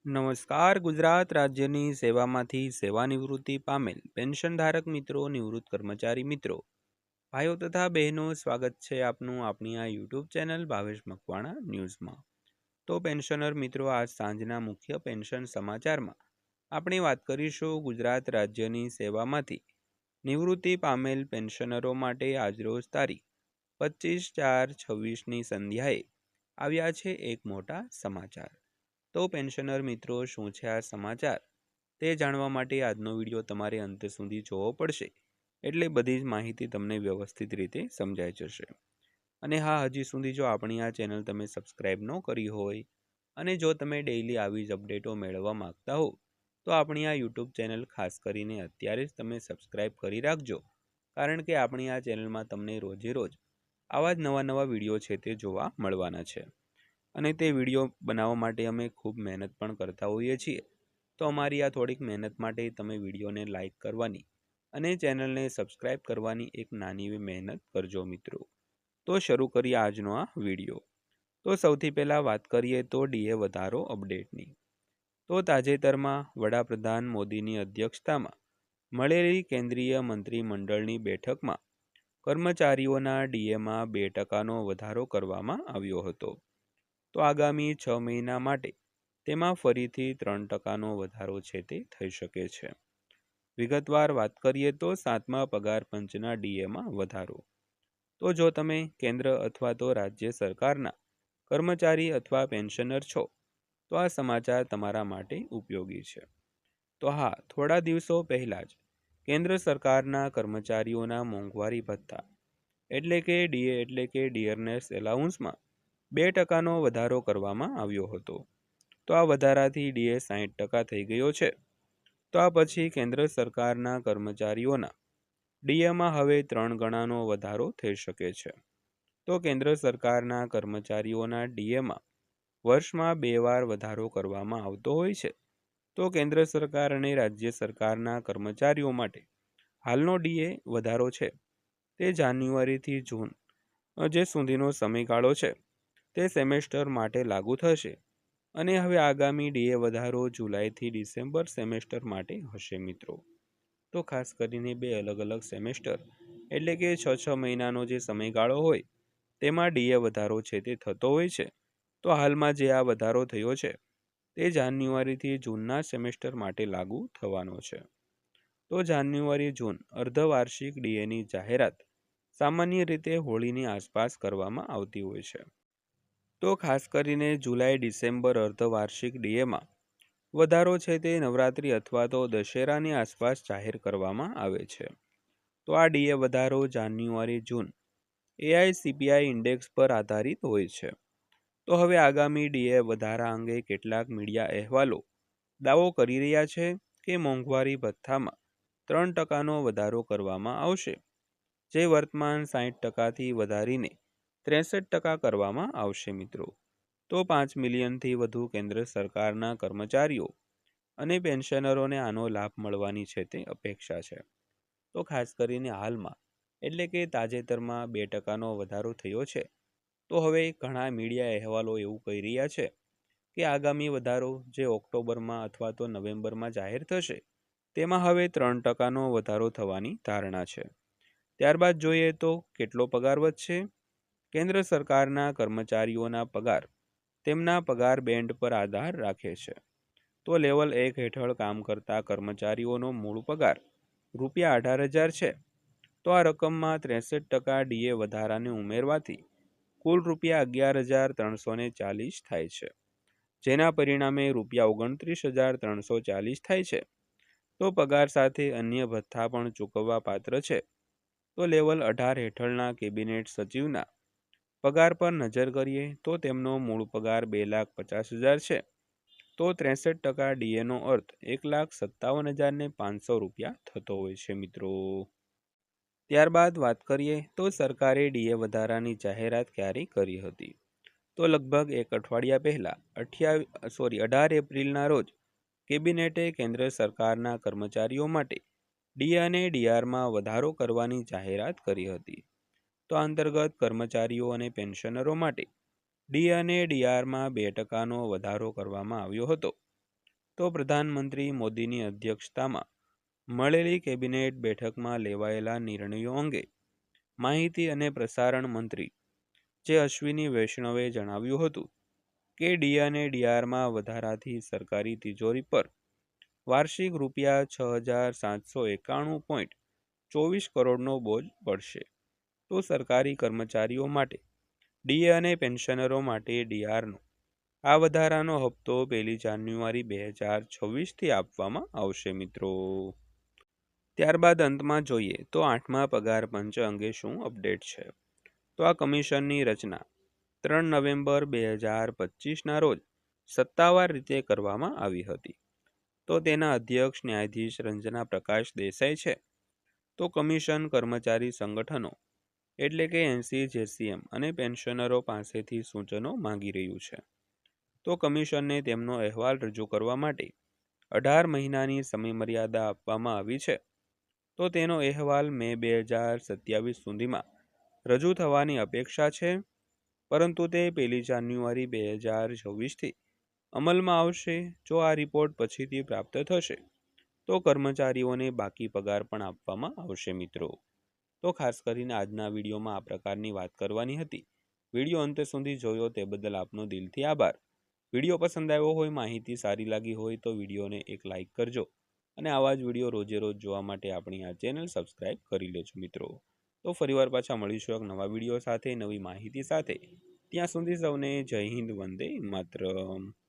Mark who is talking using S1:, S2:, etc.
S1: નમસ્કાર. ગુજરાત રાજ્યની સેવામાંથી સેવાનિવૃત્તિ પામેલ પેન્શનધારક મિત્રો, નિવૃત્ત કર્મચારી મિત્રો, ભાઈઓ તથા બહેનો, સ્વાગત છે આપનું આપણી આ યુટ્યુબ ચેનલ ભાવેશ મકવાણા ન્યૂઝમાં. તો પેન્શનર મિત્રો, આજ સાંજના મુખ્ય પેન્શન સમાચારમાં આપણે વાત કરીશું ગુજરાત રાજ્યની સેવામાંથી નિવૃત્તિ પામેલ પેન્શનરો માટે આજરોજ તારીખ 25/4/26ની સંધ્યાએ આવ્યા છે એક મોટા સમાચાર. તો પેન્શનર મિત્રો, શું છે આ સમાચાર તે જાણવા માટે આજનો વિડીયો તમારે અંત સુધી જોવો પડશે, એટલે બધી જ માહિતી તમને વ્યવસ્થિત રીતે સમજાઈ જશે. અને હા, હજી સુધી જો આપણી આ ચેનલ તમે સબસ્ક્રાઈબ ન કરી હોય અને જો તમે ડેઈલી આવી જ અપડેટો મેળવવા માંગતા હો તો આપણી આ યુટ્યુબ ચેનલ ખાસ કરીને અત્યારે જ તમે સબસ્ક્રાઈબ કરી રાખજો, કારણ કે આપણી આ ચેનલમાં તમને રોજે રોજ આવા જ નવા વિડીયો છે તે જોવા મળવાના છે. અને તે વિડીયો બનાવવા માટે અમે ખૂબ મહેનત પણ કરતા હોઈએ છીએ. તો અમારી આ થોડીક મહેનત માટે તમે વિડીયોને લાઈક કરવાની અને ચેનલને સબસ્ક્રાઈબ કરવાની એક નાની એવી મહેનત કરજો મિત્રો. તો શરૂ કરીએ આજનો આ વિડીયો. તો સૌથી પહેલાં વાત કરીએ તો ડીએ વધારો અપડેટની. તો તાજેતરમાં વડાપ્રધાન મોદીની અધ્યક્ષતામાં મળેલી કેન્દ્રીય મંત્રીમંડળની બેઠકમાં કર્મચારીઓના ડીએમાં 2% વધારો કરવામાં આવ્યો હતો. તો આગામી 6 મહિના માટે તેમાં ફરીથી 3%નો વધારો છે તે થઈ શકે છે. વિગતવાર વાત કરીએ તો 7મા પગાર પંચના ડીએમાં વધારો. તો જો તમે કેન્દ્ર અથવા તો રાજ્ય સરકારના કર્મચારી અથવા પેન્શનર છો તો આ સમાચાર તમારા માટે ઉપયોગી છે. તો હા, થોડા દિવસો પહેલાં જ કેન્દ્ર સરકારના કર્મચારીઓના મોંઘવારી ભથ્થા એટલે કે ડીએ એટલે કે ડિયરનેસ એલાઉન્સમાં 2%નો વધારો કરવામાં આવ્યો હતો. તો આ વધારાથી ડીએ 60% થઈ ગયો છે. તો આ પછી કેન્દ્ર સરકારના કર્મચારીઓના ડીએમાં હવે 3 ગણાનો વધારો થઈ શકે છે. તો કેન્દ્ર સરકારના કર્મચારીઓના ડીએમાં વર્ષમાં 2 વાર વધારો કરવામાં આવતો હોય છે. તો કેન્દ્ર સરકાર અને રાજ્ય સરકારના કર્મચારીઓ માટે હાલનો ડીએ વધારો છે તે જાન્યુઆરીથી જૂન જે સુધીનો સમયગાળો છે તે સેમેસ્ટર માટે લાગુ થશે. અને હવે આગામી ડીએ વધારો જુલાઈથી ડિસેમ્બર સેમેસ્ટર માટે હશે મિત્રો. તો ખાસ કરીને 2 અલગ સેમેસ્ટર એટલે કે 6 મહિનાનો જે સમયગાળો હોય તેમાં ડીએ વધારો છે તે થતો હોય છે. તો હાલમાં જે આ વધારો થયો છે તે જાન્યુઆરીથી જૂનના સેમેસ્ટર માટે લાગુ થવાનો છે. તો જાન્યુઆરી-જૂન અર્ધવાર્ષિક ડીએની જાહેરાત સામાન્ય રીતે હોળીની આસપાસ કરવામાં આવતી હોય છે. તો ખાસ કરીને જુલાઈ-ડિસેમ્બર અર્ધવાર્ષિક ડીએમાં વધારો છે તે નવરાત્રિ અથવા તો દશેરાની આસપાસ જાહેર કરવામાં આવે છે. તો આ ડીએ વધારો જાન્યુઆરી-જૂન એઆઈસીપીઆઈ ઇન્ડેક્સ પર આધારિત હોય છે. તો હવે આગામી ડીએ વધારા અંગે કેટલાક મીડિયા અહેવાલો દાવો કરી રહ્યા છે કે મોંઘવારી ભથ્થામાં 3%નો વધારો કરવામાં આવશે, જે વર્તમાન 60%થી વધારીને 63% કરવામાં આવશે મિત્રો. તો 5 મિલિયનથી વધુ કેન્દ્ર સરકારના કર્મચારીઓ અને પેન્શનરોને આનો લાભ મળવાની છે તે અપેક્ષા છે. તો ખાસ કરીને હાલમાં એટલે કે તાજેતરમાં 2%નો વધારો થયો છે. તો હવે ઘણા મીડિયા અહેવાલો એવું કહી રહ્યા છે કે આગામી વધારો જે ઓક્ટોબરમાં અથવા તો નવેમ્બરમાં જાહેર થશે તેમાં હવે 3%નો વધારો થવાની ધારણા છે. ત્યારબાદ જોઈએ તો કેટલો પગાર વધશે. કેન્દ્ર સરકારના કર્મચારીઓના પગાર તેમના પગાર બેન્ડ પર આધાર રાખે છે. તો લેવલ 1 હેઠળ કામ કરતા કર્મચારીઓનો મૂળ પગાર ₹18,000 છે. તો આ રકમમાં 63% ડીએ વધારાને ઉમેરવાથી કુલ ₹11,340 થાય છે, જેના પરિણામે ₹29,340 થાય છે. તો પગાર સાથે અન્ય ભથ્થા પણ ચૂકવવા પાત્ર છે. તો લેવલ 18 હેઠળના કેબિનેટ સચિવના પગાર પર નજર કરીએ તો તેમનો મૂળ પગાર ₹2,50,000 છે. તો 63% ડીએનો અર્થ ₹1,57,500 થતો હોય છે મિત્રો. ત્યારબાદ વાત કરીએ તો સરકારે ડીએ વધારાની જાહેરાત ક્યારે કરી હતી. તો લગભગ એક અઠવાડિયા પહેલા 18 એપ્રિલના રોજ કેબિનેટે કેન્દ્ર સરકારના કર્મચારીઓ માટે ડીએ અને ડીઆરમાં વધારો કરવાની જાહેરાત કરી હતી. તો અંતર્ગત કર્મચારીઓ અને પેન્શનરો માટે ડીએ અને ડીઆરમાં 2%નો વધારો કરવામાં આવ્યો હતો. તો પ્રધાનમંત્રી મોદીની અધ્યક્ષતામાં મળેલી કેબિનેટ બેઠકમાં લેવાયેલા નિર્ણયો અંગે માહિતી અને પ્રસારણ મંત્રી જે અશ્વિની વૈષ્ણવે જણાવ્યું હતું કે ડી અને ડીઆરમાં વધારાથી સરકારી તિજોરી પર વાર્ષિક રૂપિયા 6,791.24 કરોડનો બોજ પડશે. તો સરકારી કર્મચારીઓ માટે ડીએ અને પેન્શનરો માટે ડીઆરનો આ વધારાનો હપ્તો 1 જાન્યુઆરી 2026થી આપવામાં આવશે મિત્રો. ત્યારબાદ અંતમાં જોઈએ તો 8મા પગાર પંચ અંગે શું અપડેટ છે. તો આ કમિશનની રચના 3 નવેમ્બર 2025ના રોજ સત્તાવાર રીતે કરવામાં આવી હતી. તો તેના અધ્યક્ષ ન્યાયાધીશ રંજના પ્રકાશ દેસાઈ છે. તો કમિશન કર્મચારી સંગઠનો એટલે કે NCJCM અને પેન્શનરો પાસેથી સૂચનો માંગી રહ્યું છે. તો કમિશનને તેમનો અહેવાલ રજૂ કરવા માટે 18 મહિનાની સમયમર્યાદા આપવામાં આવી છે. તો તેનો અહેવાલ મે 2027 સુધીમાં રજૂ થવાની અપેક્ષા છે, પરંતુ તે 1 જાન્યુઆરી 2026થી અમલમાં આવશે. જો આ રિપોર્ટ પછીથી પ્રાપ્ત થશે તો કર્મચારીઓને બાકી પગાર પણ આપવામાં આવશે મિત્રો. તો ખાસ કરીને આજના વિડીયોમાં આ પ્રકારની વાત કરવાની હતી. વિડીયો અંત સુધી જોયો તે બદલ આપનો દિલથી આભાર. વિડીયો પસંદ આવ્યો હોય, માહિતી સારી લાગી હોય તો વિડીયોને એક લાઇક કરજો અને આવા જ વિડીયો રોજે રોજ જોવા માટે આપણી આ ચેનલ સબસ્ક્રાઇબ કરી લેજો મિત્રો. તો ફરીવાર પાછા મળીશું એક નવા વિડીયો સાથે, નવી માહિતી સાથે. ત્યાં સુધી સૌને જય હિન્દ, વંદે માતરમ.